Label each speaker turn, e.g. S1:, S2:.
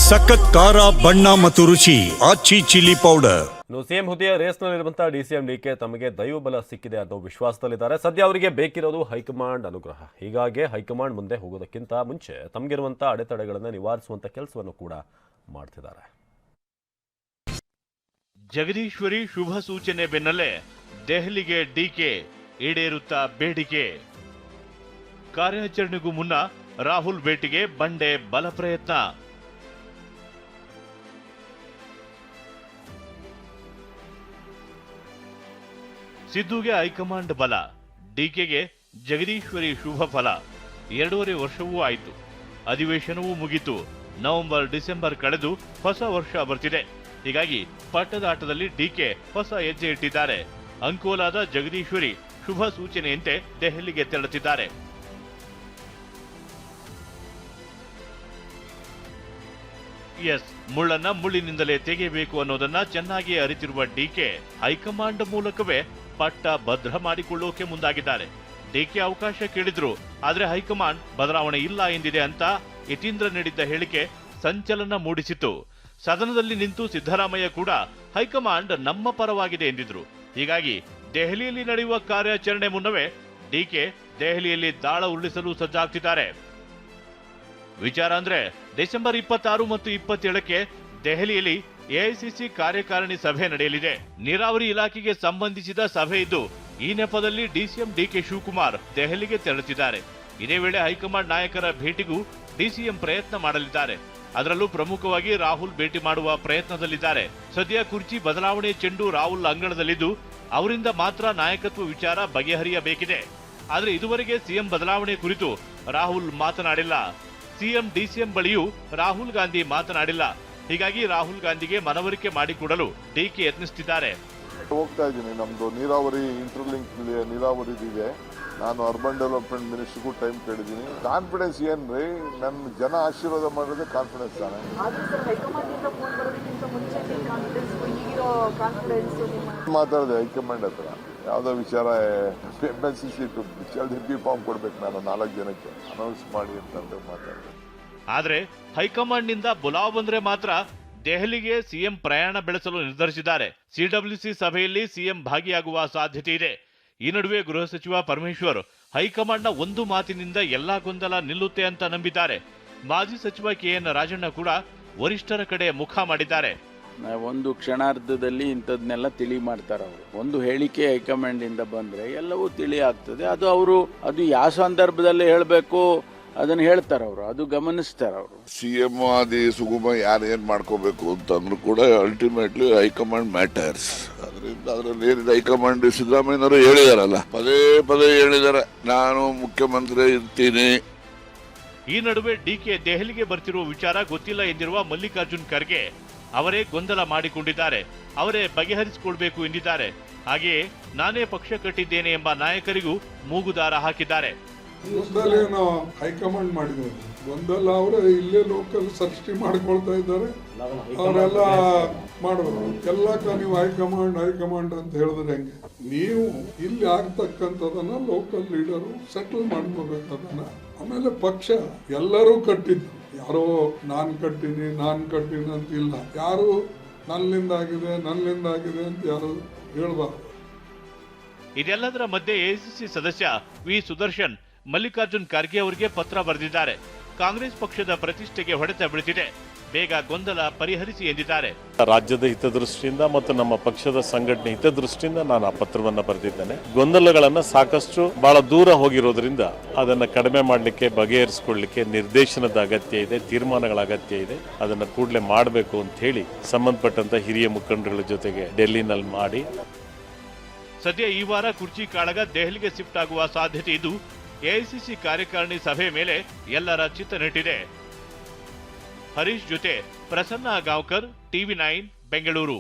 S1: ಸಖತ್ ಖಾರ ಬಣ್ಣ ಮತ್ತು ರುಚಿ ಆಚಿ ಚಿಲ್ಲಿ ಪೌಡರ್.
S2: ಸಿಎಂ ಹುದ್ದೆಯ ರೇಸ್ನಲ್ಲಿರುವಂತಹ ಡಿಸಿಎಂ ಡಿಕೆ ತಮಗೆ ದೈವಬಲ ಸಿಕ್ಕಿದೆ ಅನ್ನೋ ವಿಶ್ವಾಸದಲ್ಲಿದ್ದಾರೆ. ಸದ್ಯ ಅವರಿಗೆ ಬೇಕಿರೋದು ಹೈಕಮಾಂಡ್ ಅನುಗ್ರಹ. ಹೀಗಾಗಿ ಹೈಕಮಾಂಡ್ ಮುಂದೆ ಹೋಗೋದಕ್ಕಿಂತ ಮುಂಚೆ ತಮಗಿರುವಂತಹ ಅಡೆತಡೆಗಳನ್ನು ನಿವಾರಿಸುವಂತ ಕೆಲಸವನ್ನು ಕೂಡ ಮಾಡ್ತಿದ್ದಾರೆ.
S3: ಜಗದೀಶ್ವರಿ ಶುಭ ಸೂಚನೆ ಬೆನ್ನಲ್ಲೇ ದೆಹಲಿಗೆ ಡಿಕೆ ಈಡೇರುತ್ತಾ ಬೇಡಿಕೆ. ಕಾರ್ಯಾಚರಣೆಗೂ ಮುನ್ನ ರಾಹುಲ್ ಭೇಟಿಗೆ ಬಂಡೆ ಬಲ ಪ್ರಯತ್ನ. ಸಿದ್ದುಗೆ ಹೈಕಮಾಂಡ್ ಬಲ, ಡಿಕೆಗೆ ಜಗದೀಶ್ವರಿ ಶುಭ ಫಲ. 2.5 ವರ್ಷವೂ ಆಯಿತು, ಅಧಿವೇಶನವೂ ಮುಗಿತು. ನವೆಂಬರ್ ಡಿಸೆಂಬರ್ ಕಳೆದು ಹೊಸ ವರ್ಷ ಬರ್ತಿದೆ. ಹೀಗಾಗಿ ಪಟ್ಟದಾಟದಲ್ಲಿ ಡಿಕೆ ಹೊಸ ಹೆಜ್ಜೆ ಇಟ್ಟಿದ್ದಾರೆ. ಅಂಕೋಲಾದ ಜಗದೀಶ್ವರಿ ಶುಭ ಸೂಚನೆಯಂತೆ ದೆಹಲಿಗೆ ತೆರಳುತ್ತಿದ್ದಾರೆ. ಮುಳ್ಳನ್ನ ಮುಳ್ಳಿನಿಂದಲೇ ತೆಗೆಯಬೇಕು ಅನ್ನೋದನ್ನ ಚೆನ್ನಾಗಿ ಅರಿತಿರುವ ಡಿಕೆ ಹೈಕಮಾಂಡ್ ಮೂಲಕವೇ ಪಟ್ಟ ಭದ್ರ ಮಾಡಿಕೊಳ್ಳೋಕೆ ಮುಂದಾಗಿದ್ದಾರೆ. ಡಿಕೆ ಅವಕಾಶ ಕೇಳಿದ್ರು, ಆದ್ರೆ ಹೈಕಮಾಂಡ್ ಬದಲಾವಣೆ ಇಲ್ಲ ಎಂದಿದೆ ಅಂತ ಯತೀಂದ್ರ ನೀಡಿದ್ದ ಹೇಳಿಕೆ ಸಂಚಲನ ಮೂಡಿಸಿತು. ಸದನದಲ್ಲಿ ನಿಂತು ಸಿದ್ದರಾಮಯ್ಯ ಕೂಡ ಹೈಕಮಾಂಡ್ ನಮ್ಮ ಪರವಾಗಿದೆ ಎಂದಿದ್ರು. ಹೀಗಾಗಿ ದೆಹಲಿಯಲ್ಲಿ ನಡೆಯುವ ಕಾರ್ಯಾಚರಣೆ ಮುನ್ನವೇ ಡಿಕೆ ದೆಹಲಿಯಲ್ಲಿ ದಾಳ ಉರುಳಿಸಲು ಸಜ್ಜಾಗ್ತಿದ್ದಾರೆ. ವಿಚಾರ ಅಂದ್ರೆ ಡಿಸೆಂಬರ್ 26 ಮತ್ತು 27ಕ್ಕೆ ದೆಹಲಿಯಲ್ಲಿ ಎಐಸಿಸಿ ಕಾರ್ಯಕಾರಿಣಿ ಸಭೆ ನಡೆಯಲಿದೆ. ನೀರಾವರಿ ಇಲಾಖೆಗೆ ಸಂಬಂಧಿಸಿದ ಸಭೆ ಇದ್ದು, ಈ ನೆಪದಲ್ಲಿ ಡಿಸಿಎಂ ಡಿಕೆ ಶಿವಕುಮಾರ್ ದೆಹಲಿಗೆ ತೆರಳುತ್ತಿದ್ದಾರೆ. ಇದೇ ವೇಳೆ ಹೈಕಮಾಂಡ್ ನಾಯಕರ ಭೇಟಿಗೂ ಡಿಸಿಎಂ ಪ್ರಯತ್ನ ಮಾಡಲಿದ್ದಾರೆ. ಅದರಲ್ಲೂ ಪ್ರಮುಖವಾಗಿ ರಾಹುಲ್ ಭೇಟಿ ಮಾಡುವ ಪ್ರಯತ್ನದಲ್ಲಿದ್ದಾರೆ. ಸದ್ಯ ಕುರ್ಚಿ ಬದಲಾವಣೆ ಚೆಂಡು ರಾಹುಲ್ ಅಂಗಳದಲ್ಲಿದ್ದು, ಅವರಿಂದ ಮಾತ್ರ ನಾಯಕತ್ವ ವಿಚಾರ ಬಗೆಹರಿಯಬೇಕಿದೆ. ಆದರೆ ಇದುವರೆಗೆ ಸಿಎಂ ಬದಲಾವಣೆ ಕುರಿತು ರಾಹುಲ್ ಮಾತನಾಡಿಲ್ಲ. ಸಿಎಂ ಡಿಸಿಎಂ ಬಳಿಯೂ ರಾಹುಲ್ ಗಾಂಧಿ ಮಾತನಾಡಿಲ್ಲ. ಹೀಗಾಗಿ ರಾಹುಲ್ ಗಾಂಧಿಗೆ ಮನವರಿಕೆ ಮಾಡಿಕೊಡಲು ಡಿಕೆ ಯತ್ನಿಸುತ್ತಿದ್ದಾರೆ.
S4: ಹೋಗ್ತಾ ಇದ್ದೀನಿ, ನಮ್ದು ನೀರಾವರಿ ಇಂಟರ್ಲಿಂಕ್ ನೀರಾವರಿ ಇದೆ. ನಾನು ಅರ್ಬನ್ ಡೆವಲಪ್ಮೆಂಟ್ ಮಿನಿಸ್ಟ್ರಿಗೂ ಟೈಮ್ ಕೇಳಿದ್ದೀನಿ. ಕಾನ್ಫಿಡೆನ್ಸ್ ಏನ್ರಿ, ನನ್ನ ಜನ ಆಶೀರ್ವಾದ ಮಾಡೋದೇ ಕಾನ್ಫಿಡೆನ್ಸ್ ತಾನೆ. ಮಾತಾಡಿದೆ ಹೈಕಮಾಂಡ್ ಹತ್ರ, ಯಾವುದೋ ವಿಚಾರ MNCC ಜಲ್ದಿ ಫಾರ್ಮ್ ಕೊಡ್ಬೇಕು, ನಾನು 4 ಜನಕ್ಕೆ ಅನೌನ್ಸ್ ಮಾಡಿ ಅಂತ ಮಾತಾಡಿದೆ.
S3: ಆದ್ರೆ ಹೈಕಮಾಂಡ್ ನಿಂದ ಬುಲಾವ್ ಬಂದ್ರೆ ಮಾತ್ರ ದೆಹಲಿಗೆ ಸಿಎಂ ಪ್ರಯಾಣ ಬೆಳೆಸಲು ನಿರ್ಧರಿಸಿದ್ದಾರೆ. ಸಿಡಬ್ಲ್ಯೂಸಿ ಸಭೆಯಲ್ಲಿ ಸಿಎಂ ಭಾಗಿಯಾಗುವ ಸಾಧ್ಯತೆ ಇದೆ. ಈ ನಡುವೆ ಗೃಹ ಸಚಿವ ಪರಮೇಶ್ವರ್ ಹೈಕಮಾಂಡ್ನ ಒಂದು ಮಾತಿನಿಂದ ಎಲ್ಲಾ ಗೊಂದಲ ನಿಲ್ಲುತ್ತೆ ಅಂತ ನಂಬಿದ್ದಾರೆ. ಮಾಜಿ ಸಚಿವ KN ರಾಜಣ್ಣ ಕೂಡ ವರಿಷ್ಠರ ಕಡೆ ಮುಖ ಮಾಡಿದ್ದಾರೆ.
S5: ಒಂದು ಕ್ಷಣಾರ್ಧದಲ್ಲಿ ಇಂಥದ್ನೆಲ್ಲ ತಿಳಿ ಮಾಡ್ತಾರೆ ಅವರು. ಒಂದು ಹೇಳಿಕೆ ಹೈಕಮಾಂಡ್ ಇಂದ ಬಂದ್ರೆ ಎಲ್ಲವೂ ತಿಳಿ ಆಗ್ತದೆ. ಅದು ಯಾವ ಸಂದರ್ಭದಲ್ಲಿ ಹೇಳಬೇಕು ಅದನ್ನ ಹೇಳ್ತಾರೆ ಅವರು, ಅದು ಗಮನಿಸ್ತಾರೆ ಅವರು.
S4: ಸಿಎಂ ಆದಿ ಸುಗಮ ಯಾರೇನ್ ಮಾಡ್ಕೋಬೇಕು ಅಂತಂದ್ರು ಕೂಡ ಅಲ್ಟಿಮೇಟ್ಲಿ ಹೈಕಮಾಂಡ್ ಮ್ಯಾಟರ್ಸ್. ಅದರಿಂದ ಅದರಲ್ಲಿ ಏನಿದೆ, ಹೈಕಮಾಂಡ್ ಸಿದ್ದರಾಮಯ್ಯನವರು ಹೇಳಿದಾರಲ್ಲ, ಪದೇ ಪದೇ ಹೇಳಿದ್ದಾರೆ, ನಾನು ಮುಖ್ಯಮಂತ್ರಿ ಇರ್ತೀನಿ.
S3: ಈ ನಡುವೆ ಡಿಕೆ ದೆಹಲಿಗೆ ಬರ್ತಿರುವ ವಿಚಾರ ಗೊತ್ತಿಲ್ಲ ಎಂದಿರುವ ಮಲ್ಲಿಕಾರ್ಜುನ್ ಖರ್ಗೆ ಅವರೇ ಗೊಂದಲ ಮಾಡಿಕೊಂಡಿದ್ದಾರೆ. ಅವರೇ ಬಗೆಹರಿಸಿಕೊಳ್ಬೇಕು ಎಂದಿದ್ದಾರೆ. ಹಾಗೆಯೇ ನಾನೇ ಪಕ್ಷ ಕಟ್ಟಿದ್ದೇನೆ ಎಂಬ ನಾಯಕರಿಗೂ ಮೂಗುದಾರ ಹಾಕಿದ್ದಾರೆ.
S6: ಗೊಂದಲೇನೋ ಹೈಕಮಾಂಡ್ ಮಾಡಿದ್ದಾರೆ, ಗೊಂದಲ ಅವರು ಇಲ್ಲೇ ಲೋಕಲ್ ಸೃಷ್ಟಿ ಮಾಡ್ಕೊಳ್ತಾ ಇದ್ದಾರೆ. ಅವರೆಲ್ಲ ಮಾಡಬೇಕು ಎಲ್ಲಕ್ಕ ನೀವು ಹೈಕಮಾಂಡ್ ಅಂತ ಹೇಳಿದ್ರೆ ಹೆಂಗೆ? ನೀವು ಇಲ್ಲಿ ಆಗ್ತಕ್ಕಂಥದನ್ನ ಲೋಕಲ್ ಲೀಡರು ಸೆಟಲ್ ಮಾಡ್ಕೋಬೇಕು ಅದನ್ನ. ಆಮೇಲೆ ಪಕ್ಷ ಎಲ್ಲರೂ ಕಟ್ಟಿದ್ದು, ಯಾರೋ ನಾನ್ ಕಟ್ಟಿನಿ ಅಂತ ಇಲ್ಲ. ಯಾರು ನನ್ನಿಂದಾಗಿದೆ ಅಂತ ಯಾರು ಹೇಳ್ಬಾರ್ದು.
S3: ಇದೆಲ್ಲದರ ಮಧ್ಯೆ ಎಐಸಿಸಿ ಸದಸ್ಯ ವಿ ಸುದರ್ಶನ್ ಮಲ್ಲಿಕಾರ್ಜುನ್ ಖರ್ಗೆ ಅವರಿಗೆ ಪತ್ರ ಬರೆದಿದ್ದಾರೆ. ಕಾಂಗ್ರೆಸ್ ಪಕ್ಷದ ಪ್ರತಿಷ್ಠೆಗೆ ಹೊಡೆತ ಬೀಳುತ್ತಿದೆ, ಬೇಗ ಗೊಂದಲ ಪರಿಹರಿಸಿ ಎಂದಿದ್ದಾರೆ.
S7: ರಾಜ್ಯದ ಹಿತದೃಷ್ಟಿಯಿಂದ ಮತ್ತು ನಮ್ಮ ಪಕ್ಷದ ಸಂಘಟನೆ ಹಿತದೃಷ್ಟಿಯಿಂದ ನಾನು ಆ ಪತ್ರವನ್ನು ಬರೆದಿದ್ದೇನೆ. ಗೊಂದಲಗಳನ್ನ ಸಾಕಷ್ಟು ಬಹಳ ದೂರ ಹೋಗಿರೋದ್ರಿಂದ ಅದನ್ನ ಕಡಿಮೆ ಮಾಡಲಿಕ್ಕೆ, ಬಗೆಹರಿಸಿಕೊಳ್ಳಲಿಕ್ಕೆ ನಿರ್ದೇಶನದ ಅಗತ್ಯ ಇದೆ, ತೀರ್ಮಾನಗಳ ಅಗತ್ಯ ಇದೆ. ಅದನ್ನ ಕೂಡಲೇ ಮಾಡಬೇಕು ಅಂತ ಹೇಳಿ ಸಂಬಂಧಪಟ್ಟಂತ ಹಿರಿಯ ಮುಖಂಡರ ಜೊತೆಗೆ ಡೆಲ್ಲಿನಲ್ಲಿ ಮಾಡಿ.
S3: ಸದ್ಯ ಈ ವಾರ ಕುರ್ಚಿ ಕಾಳಗ ದೆಹಲಿಗೆ ಶಿಫ್ಟ್ ಆಗುವ ಸಾಧ್ಯತೆ ಇದ್ದು, ಎಐಸಿಸಿ ಕಾರ್ಯಕಾರಿಣಿ ಸಭೆ ಮೇಲೆ ಎಲ್ಲರ ಚಿತ್ತ ನೆಟ್ಟಿದೆ. ಹರೀಶ್ ಜೊತೆ ಪ್ರಸನ್ನ ಗಾಂವ್ಕರ್, TV9 ಬೆಂಗಳೂರು.